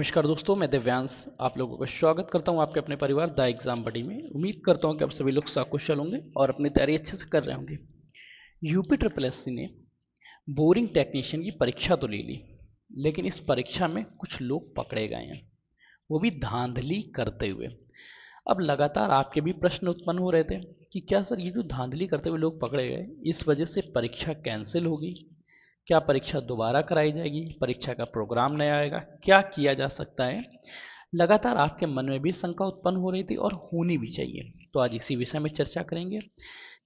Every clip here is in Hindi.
नमस्कार दोस्तों, मैं दिव्यांश आप लोगों का स्वागत करता हूं आपके अपने परिवार द एग्जाम बडी में। उम्मीद करता हूं कि आप सभी लोग सकुशल होंगे और अपनी तैयारी अच्छे से कर रहे होंगे। यूपी ट्रिपल एससी ने बोरिंग टेक्नीशियन की परीक्षा तो ले ली, लेकिन इस परीक्षा में कुछ लोग पकड़े गए हैं, वो भी धांधली करते हुए। अब लगातार आपके भी प्रश्न उत्पन्न हो रहे थे कि क्या सर ये जो धांधली करते हुए लोग पकड़े गए, इस वजह से परीक्षा कैंसिल होगी, क्या परीक्षा दोबारा कराई जाएगी, परीक्षा का प्रोग्राम नया आएगा, क्या किया जा सकता है। लगातार आपके मन में भी शंका उत्पन्न हो रही थी और होनी भी चाहिए। तो आज इसी विषय में चर्चा करेंगे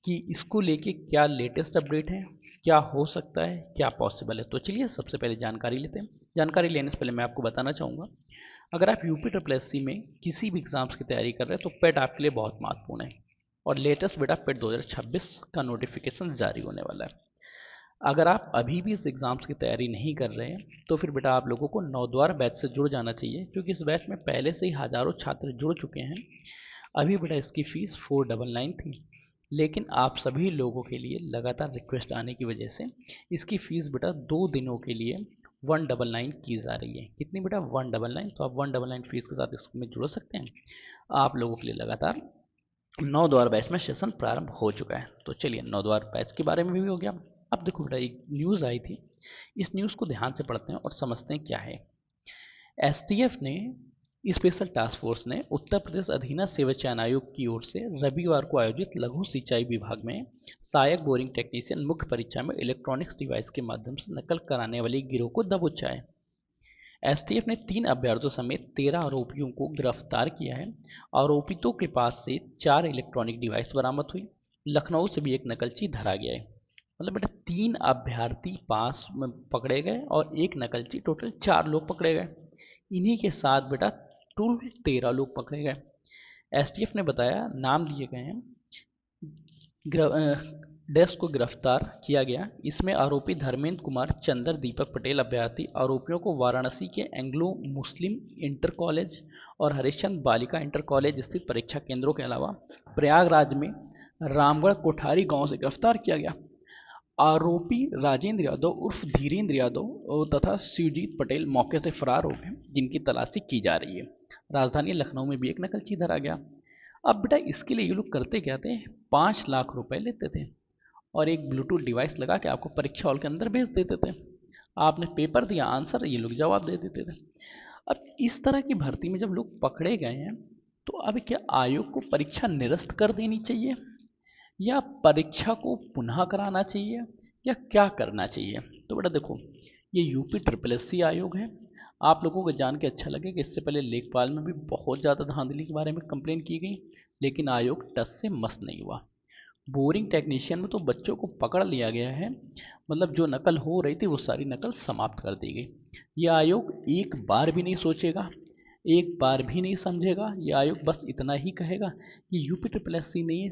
कि इसको लेके क्या लेटेस्ट अपडेट है, क्या हो सकता है, क्या पॉसिबल है। तो चलिए सबसे पहले जानकारी लेते हैं। जानकारी लेने से पहले मैं आपको बताना चाहूँगा, अगर आप यूपी ट्रिपल एससी में किसी भी एग्जाम्स की तैयारी कर रहे हैं तो पेट आपके लिए बहुत महत्वपूर्ण है। और लेटेस्ट बेटा पेट 2026 का नोटिफिकेशन जारी होने वाला है। अगर आप अभी भी इस एग्ज़ाम्स की तैयारी नहीं कर रहे हैं तो फिर बेटा आप लोगों को नौद्वार बैच से जुड़ जाना चाहिए, क्योंकि इस बैच में पहले से ही हज़ारों छात्र जुड़ चुके हैं। अभी बेटा इसकी फ़ीस 499 थी, लेकिन आप सभी लोगों के लिए लगातार रिक्वेस्ट आने की वजह से इसकी फ़ीस बेटा 2 दिनों के लिए 199 की जा रही है। कितनी बेटा? 199। तो आप 199 फीस के साथ इसमें जुड़ सकते हैं। आप लोगों के लिए लगातार नौद्वार बैच में सेशन प्रारंभ हो चुका है। तो चलिए नौद्वार बैच के बारे में भी हो गया। अब देखो बेटा, एक न्यूज़ आई थी, इस न्यूज़ को ध्यान से पढ़ते हैं और समझते हैं क्या है। एसटीएफ ने स्पेशल टास्क फोर्स ने उत्तर प्रदेश अधीनस्थ सेवा चयन आयोग की ओर से रविवार को आयोजित लघु सिंचाई विभाग में सहायक बोरिंग टेक्नीशियन मुख्य परीक्षा में इलेक्ट्रॉनिक्स डिवाइस के माध्यम से नकल कराने वाले गिरोह को दबोचा है। एसटीएफ ने 3 अभ्यर्थियों समेत 13 आरोपियों को गिरफ्तार किया है। आरोपितों के पास से 4 इलेक्ट्रॉनिक डिवाइस बरामद हुई। लखनऊ से भी एक नकलची धरा गया है। मतलब बेटा 3 अभ्यर्थी पास में पकड़े गए और एक नकलची, टोटल 4 लोग पकड़े गए। इन्हीं के साथ बेटा टोटल 13 लोग पकड़े गए। एसटीएफ ने बताया, नाम दिए गए हैं, डैश को गिरफ्तार किया गया। इसमें आरोपी धर्मेंद्र कुमार, चंद्र दीपक पटेल अभ्यर्थी आरोपियों को वाराणसी के एंग्लो मुस्लिम इंटर कॉलेज और हरिश्चंद्र बालिका इंटर कॉलेज स्थित परीक्षा केंद्रों के अलावा प्रयागराज में रामगढ़ कोठारी गांव से गिरफ्तार किया गया। आरोपी राजेंद्र यादव उर्फ धीरेन्द्र यादव तथा शिवजीत पटेल मौके से फरार हो गए, जिनकी तलाशी की जा रही है। राजधानी लखनऊ में भी एक नकलची धरा गया। अब बेटा इसके लिए ये लोग करते क्या थे, 5 लाख रुपए लेते थे और एक ब्लूटूथ डिवाइस लगा के आपको परीक्षा हॉल के अंदर भेज देते थे। आपने पेपर दिया, आंसर, ये लोग जवाब दे देते थे। अब इस तरह की भर्ती में जब लोग पकड़े गए हैं तो अब क्या आयोग को परीक्षा निरस्त कर देनी चाहिए या परीक्षा को पुनः कराना चाहिए या क्या करना चाहिए। तो बेटा देखो, ये यूपी ट्रिपल एससी आयोग है। आप लोगों को जान के अच्छा लगे कि इससे पहले लेखपाल में भी बहुत ज़्यादा धांधली के बारे में कंप्लेन की गई, लेकिन आयोग टस से मस नहीं हुआ। बोरिंग टेक्नीशियन में तो बच्चों को पकड़ लिया गया है, मतलब जो नकल हो रही थी वो सारी नकल समाप्त कर दी गई। ये आयोग एक बार भी नहीं सोचेगा, एक बार भी नहीं समझेगा। ये आयोग बस इतना ही कहेगा कि यूपी ट्रिपल एस सी ने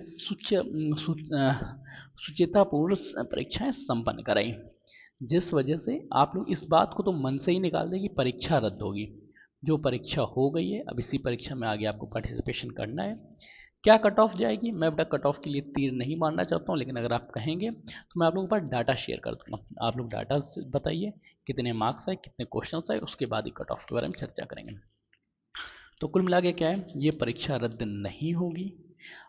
सुचितापूर्ण परीक्षाएं संपन्न कराई, जिस वजह से आप लोग इस बात को तो मन से ही निकाल दें कि परीक्षा रद्द होगी। जो परीक्षा हो गई है, अब इसी परीक्षा में आगे आपको पार्टिसिपेशन करना है। क्या कट ऑफ जाएगी, मैं बेटा कट ऑफ के लिए तीर नहीं मारना चाहता हूँ, लेकिन अगर आप कहेंगे तो मैं आप लोगों के पास डाटा शेयर कर दूंगा। आप लोग डाटा बताइए कितने मार्क्स आए, कितने क्वेश्चंस आए, उसके बाद ही कट ऑफ के बारे में चर्चा करेंगे। तो कुल मिला के क्या है, ये परीक्षा रद्द नहीं होगी।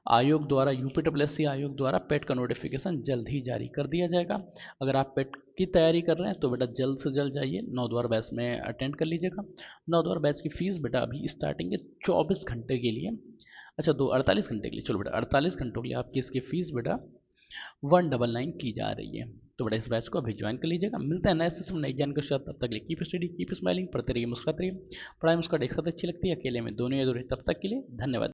आयोग द्वारा, यूपी ट्रिपल एससी आयोग द्वारा पेट का नोटिफिकेशन जल्द ही जारी कर दिया जाएगा। अगर आप पेट की तैयारी कर रहे हैं तो बेटा जल्द से जल्द जाइए, नौद्वार बैच में अटेंड कर लीजिएगा। नौद्वार बैच की फीस बेटा अभी स्टार्टिंग है 24 घंटे के लिए, अच्छा 48 घंटे के लिए, चलो बेटा 48 घंटों के लिए आपकी इसकी फीस बेटा 199 की जा रही है। तो बेटा इस बैच को अभी ज्वाइन कर लीजिएगा। मिलते हैं नए सिस्टम नई ज्ञान के साथ, तब तक के लिए कीप स्टडी कीप स्माइलिंग, पढ़ते रहिए, मुस्कुराते रहिए। पढ़ाई मुस्कुराहट एक साथ अच्छी लगती है, अकेले में दोनों या दूर, तब तक के लिए धन्यवाद।